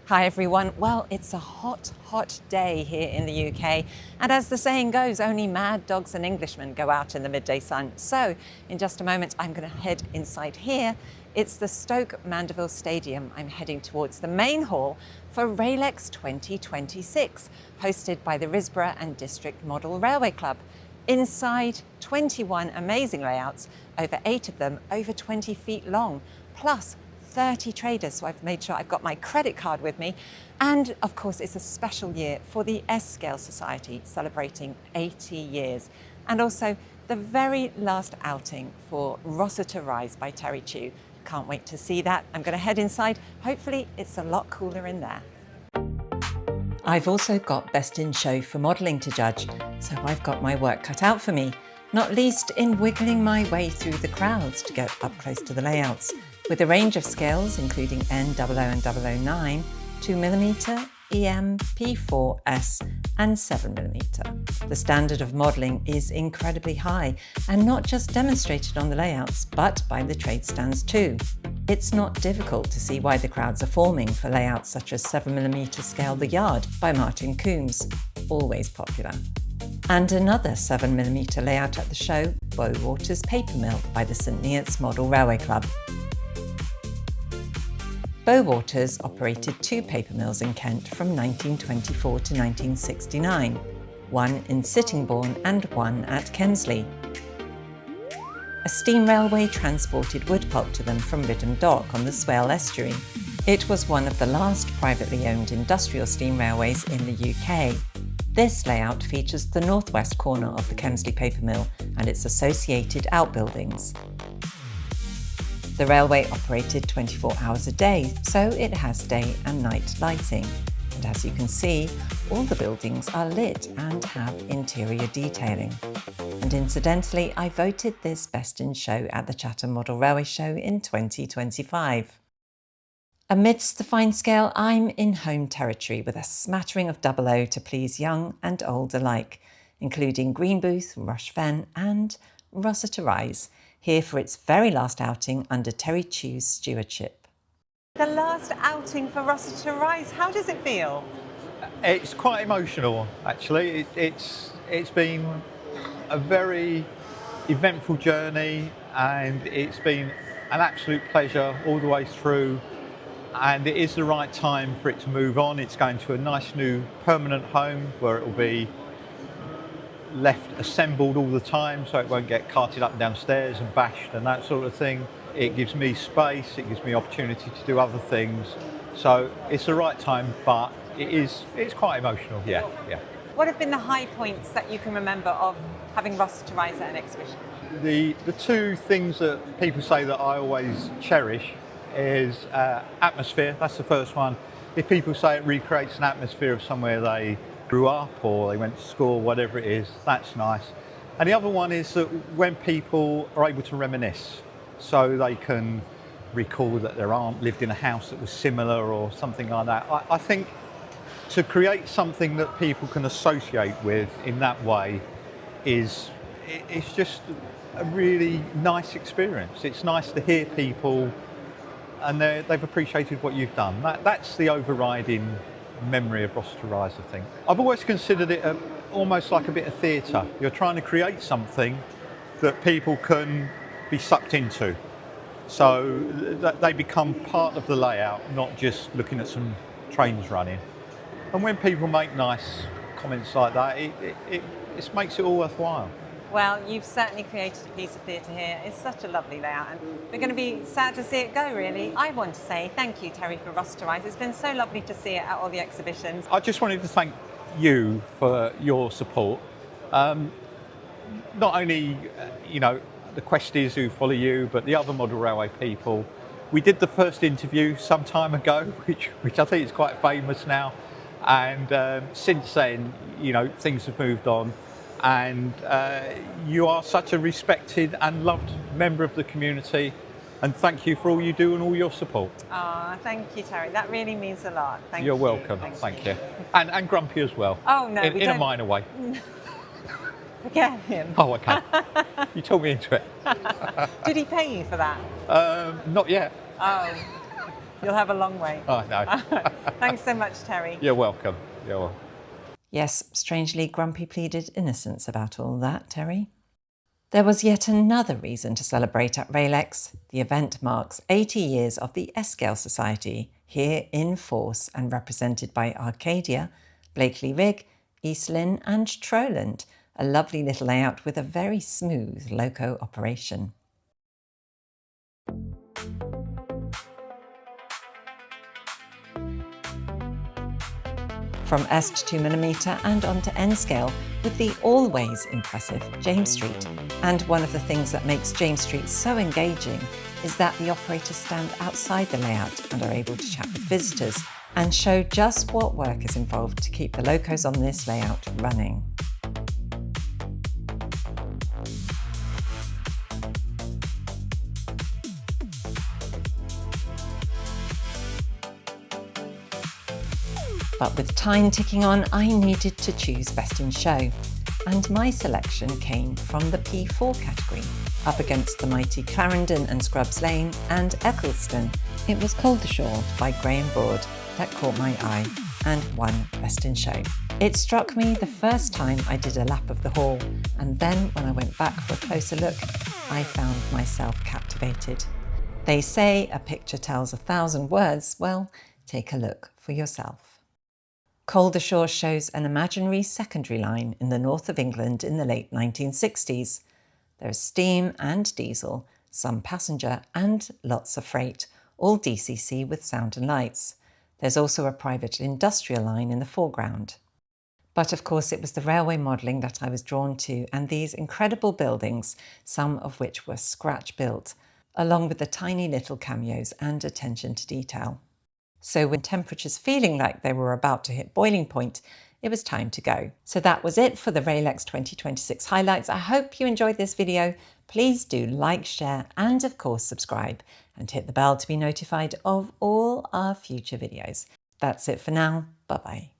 Hi everyone. Well, it's a hot, hot day here in the UK, and as the saying goes, only mad dogs and Englishmen go out in the midday sun. So in just a moment, I'm going to head inside here. It's the Stoke Mandeville Stadium. I'm heading towards the main hall for Railex 2026, hosted by the Risborough and District Model Railway Club. Inside, 21 amazing layouts, over 8 of them over 20 feet long, plus 30 traders, so I've made sure I've got my credit card with me. And of course, it's a special year for the S-Scale Society, celebrating 80 years. And also the very last outing for Rossiter Rise by Terry Tew. Can't wait to see that. I'm going to head inside. Hopefully it's a lot cooler in there. I've also got Best in Show for modelling to judge, so I've got my work cut out for me, not least in wiggling my way through the crowds to get up close to the layouts, with a range of scales including N00 and 009, 2mm, EM, P4S and 7mm. The standard of modelling is incredibly high, and not just demonstrated on the layouts, but by the trade stands too. It's not difficult to see why the crowds are forming for layouts such as 7mm Scale the Yard by Martin Coombs, always popular. And another 7mm layout at the show, Bowwater's Paper Mill by the St Neots Model Railway Club. Bowwaters operated 2 paper mills in Kent from 1924 to 1969, one in Sittingbourne and one at Kemsley. A steam railway transported wood pulp to them from Riddham Dock on the Swale estuary. It was one of the last privately owned industrial steam railways in the UK. This layout features the northwest corner of the Kemsley paper mill and its associated outbuildings. The railway operated 24 hours a day, so it has day and night lighting. And as you can see, all the buildings are lit and have interior detailing. And incidentally, I voted this Best in Show at the Chatham Model Railway Show in 2025. Amidst the fine scale, I'm in home territory with a smattering of 00 to please young and old alike, including Greenbooth, Rush Fen and Rossiter Rise, here for its very last outing under Terry Tew's stewardship. The last outing for Rossiter Rise, how does it feel? It's quite emotional, actually. It's been a very eventful journey, and it's been an absolute pleasure all the way through, and it is the right time for it to move on. It's going to a nice new permanent home where it will be left assembled all the time, so it won't get carted up and downstairs and bashed and that sort of thing. It gives me space, it gives me opportunity to do other things, so it's the right time, but it's quite emotional. Yeah. What have been the high points that you can remember of having Rossiter Rise at an exhibition? The two things that people say that I always cherish is atmosphere. That's the first one. If people say it recreates an atmosphere of somewhere they grew up or they went to school, whatever it is, that's nice. And the other one is that when people are able to reminisce, so they can recall that their aunt lived in a house that was similar or something like that. I think to create something that people can associate with in that way it's just a really nice experience. It's nice to hear people and they've appreciated what you've done. That's the overriding memory of Rossiter Rise, I think. I've always considered it almost like a bit of theatre. You're trying to create something that people can be sucked into, so that they become part of the layout, not just looking at some trains running. And when people make nice comments like that, it makes it all worthwhile. Well, you've certainly created a piece of theatre here. It's such a lovely layout, and we're going to be sad to see it go, really. I want to say thank you, Terry, for Rossiter Rise. It's been so lovely to see it at all the exhibitions. I just wanted to thank you for your support. Not only, the Questies who follow you, but the other model railway people. We did the first interview some time ago, which I think is quite famous now. And since then, things have moved on. And you are such a respected and loved member of the community, and thank you for all you do and all your support. Thank you, Terry. That really means a lot. Thank you. You're welcome. Thank you. And Grumpy as well. Oh no, in a minor way. Forget him. Oh, okay. You talked me into it. Did he pay you for that? Not yet. Oh. You'll have a long way. I know. Thanks so much, Terry. You're welcome. You're welcome. Yes, strangely, Grumpy pleaded innocence about all that, Terry. There was yet another reason to celebrate at Railex. The event marks 80 years of the S-Scale Society, here in force and represented by Arcadia, Blakely Rig, East Lynne and Troland, a lovely little layout with a very smooth loco operation. From S to 2mm and onto N scale with the always impressive James Street. And one of the things that makes James Street so engaging is that the operators stand outside the layout and are able to chat with visitors and show just what work is involved to keep the locos on this layout running. But with time ticking on, I needed to choose Best in Show, and my selection came from the P4 category, up against the mighty Clarendon and Scrubs Lane and Eccleston. It was Caldershaw by Graham Broad that caught my eye and won Best in Show. It struck me the first time I did a lap of the hall, and then when I went back for a closer look, I found myself captivated. They say a picture tells 1,000 words. Well, take a look for yourself. Caldershaw shows an imaginary secondary line in the north of England in the late 1960s. There's steam and diesel, some passenger and lots of freight, all DCC with sound and lights. There's also a private industrial line in the foreground. But of course it was the railway modelling that I was drawn to, and these incredible buildings, some of which were scratch built, along with the tiny little cameos and attention to detail. So when temperatures feeling like they were about to hit boiling point, it was time to go. So that was it for the Railex 2026 highlights. I hope you enjoyed this video. Please do like, share, and of course subscribe, and hit the bell to be notified of all our future videos. That's it for now. Bye-bye.